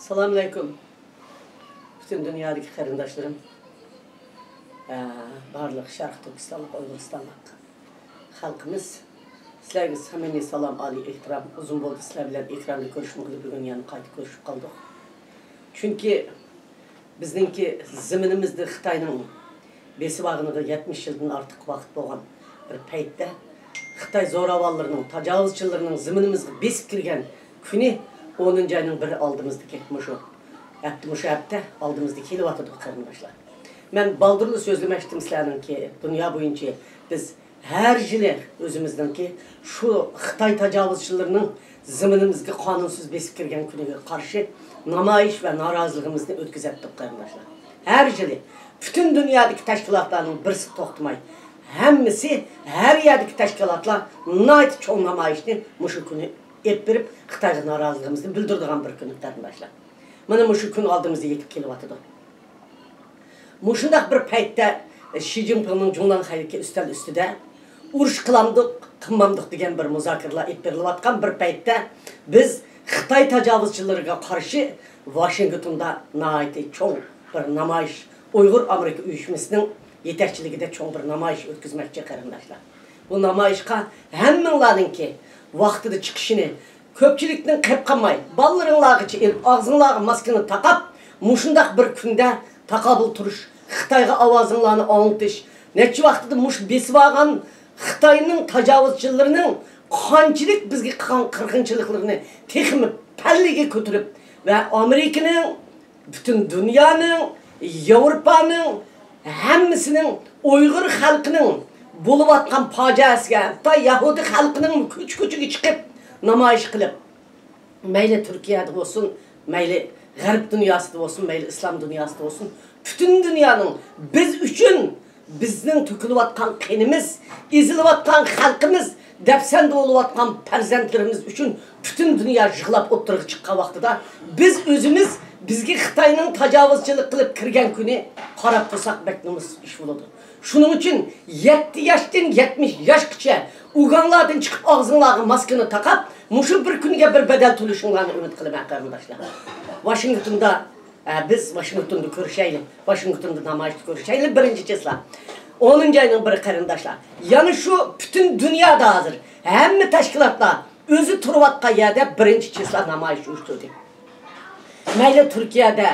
Selamun Aleyküm. Bütün dünyadaki karındaşlarım, barlıq, Şərq Türkistanlıq, Uyğuristanlıq halkımız, sizlerge samimi salam, ali ihtiram, uzun oldu sizler bilen ekranla görüşmekle bugün yani kaydı görüşüp kaldık. Çünkü bizdenki zeminimizde Xitay'nın besi bağınıda 70 yıldan artık vakit boğan bir peytte Xitay zoravallarının, tacavuzçılarının zeminimizde besip kirgen küni 10. ayının biri aldığımızdaki muşu hepte aldığımızdaki kilovatıdır karındaşlar. Ben baldırlı sözlemiştim sizlerin ki dünya boyunca biz her yıl özümüzden ki şu Xitay tacavuzçılarının zeminimizde kanunsuz besip kirgen küniye karşı namayış ve narazılığımızı ötküzettik karındaşlar. Her yıl bütün dünyadaki teşkilatların birisi toxtumay. Hemmisi her yerdeki teşkilatlar nait çoğun namayışını muşu günü ettirip Xitay'ın narazılığımızı bildirdiğen bir günü karındaşlar. Mana muşu gün aldığımızda 7 kilovatıdır. Muşundaq bir paytda Xi Jinping'in Cumhurbaşkanı hayırki üstel üstüde uruş kılmamdık degen bir muzakirler ettiriliyatkan bir paytda biz Xitay tacavuzçılarına karşı Washington'da naiti çoğun bir namayış Uygur Amerika uyuşmasının yetekçiliğinde çoğun bir namayış ötküzmekçe karındaşlar. Bu namayışka hemminların ki vaxtıda çıkışını köpçülükten kep kalmay, ballarınlağı için ağzınlağı maskeni takap, muşundaq bir günde takabıl turuş, Xitayga avazınlarını anlatış, neçe vaxtıda muş besi bağın Xitay'nın tacavuzçılarının kançılık bizge kırgınçılıklarını tekimi pellige götürüp ve Amerika'nın, bütün dünyanın, Avrupa'nın, hemmisinin Uygur halkının buluvatkan pacasıga, da Yahudi halkının küçük çıkıp namayış kılıp, meyle Türkiye'de olsun, meyle Garip dünyası da olsun, meyle İslam dünyası da olsun, bütün dünyanın biz üçün, bizden tökülüvatkan kenimiz, izilivatkan halkımız, depsende oluvatkan perzentlerimiz üçün bütün dünya jığlap oturuq çıkka vaxtıda biz özümüz bizge Xitay'nın tacavuzçılık kılıp kirgen günü qarab dursak beklimiz iş buludu. Şunun için 7 yaştan 70 yaşkiçe uganlardan çıkıp ağzınlağı maskeni takap muşu bir günge bir bedel tuluşunlarını ümit kılıp karındaşlar. Washington'da biz Washington'da görüşeyle, Washington'da namayışta görüşeyle 1. çesla. 10. ayının biri karındaşlar. Yani şu bütün dünyada hazır. Hem teşkilatlar özü turvatka yerde 1. çesla namayış uyuşturdu. Meyle Türkiye'de,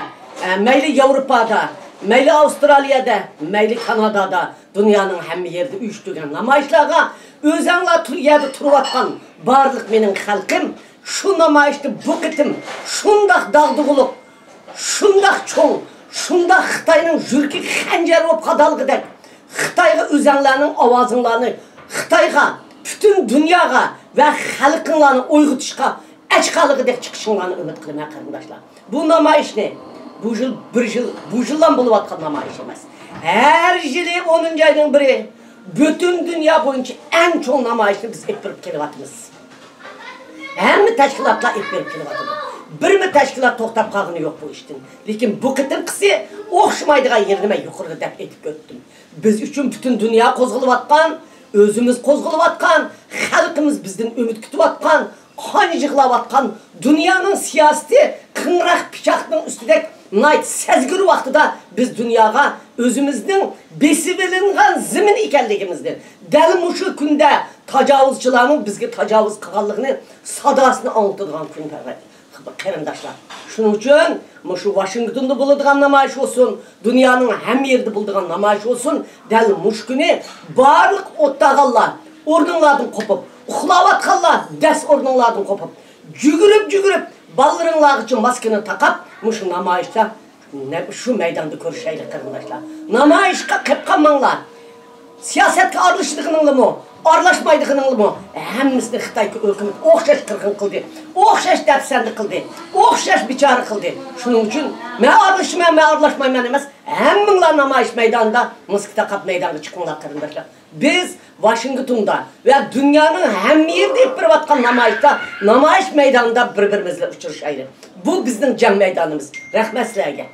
meyle Avrupa'da, meyle Avustralya'da, meyle Kanada'da dünyanın hem yerde uyuşturgan namayışlarga özenler Türkiye'de turvatkan barlık menin halkım şu namayıştı bu kitim şundak dağdıgılık, şundak çoğun, şundak Xitay'nın jürki xencer olup kadalgıdak Xitay'a özenlerinin avazınlarını Xitay'a, bütün dünyaya ve halkınlarını uygutuşka açkalıgıdak çıkışınlarını ümit kılmaya karındaşlar. Bu namayış ne? Bu yıldan buluvatkan namayış emez. Her yılı 10. ayının biri bütün dünya boyunca en çoğun namayışını biz ettirip kelivatımız. Hem mi teşkilatla ettirip kelivatımız. Bir mi teşkilat toxtab qalğını yok bu iştin. Lekin bu kıtın kısı oxşmaydığa yerine yukarıda dep etip göttüm. Biz üçün bütün dünya kozguluvatkan, özümüz kozguluvatkan, halkımız bizden ümit kütüvatkan, kanıcıqlavatkan, dünyanın siyaseti kınrak piçaqның üstüdek nayt sezgür vaxtıda biz dünyaya özümüzün besivelingan zemin ekenligimizdir. Deli muşu günde tacavuzçıların bizge tacavuz qağallığını sadasını anlatıdığan gün karındaşlar. Şunun için şu Washington'da bulduğun namayış olsun, dünyanın hem yerde bulduğun namayış olsun, deli muş günü barlık ottağallar, ordunlardan kopup, uxlavatqanlar ders ordunlardan kopup, cügürüp ballarınlar için maskeni takap, şu namayışta şu meydanda görüşeylik karındaşlar. Namayışka kep kalmanlar, siyasetke arlaşıdığınınlı mı? Arlaşmaydığınınlı mı? Hemmisini Xitay hükümet oxşaş kırgın kıldı, oxşaş depsendi kıldı, oxşaş biçarı kıldı. Şunun için me arlaşmayman emez, hemminler namayış meydanında, mıskı takap meydanda çıkınlar karındaşlar. Biz Washington'da ve dünyanın hem yerde hep bir vatkan namayışta, namayış meydanında birbirimizle uçuruşaylı. Bu bizim can meydanımız. Rahmet sizlerge.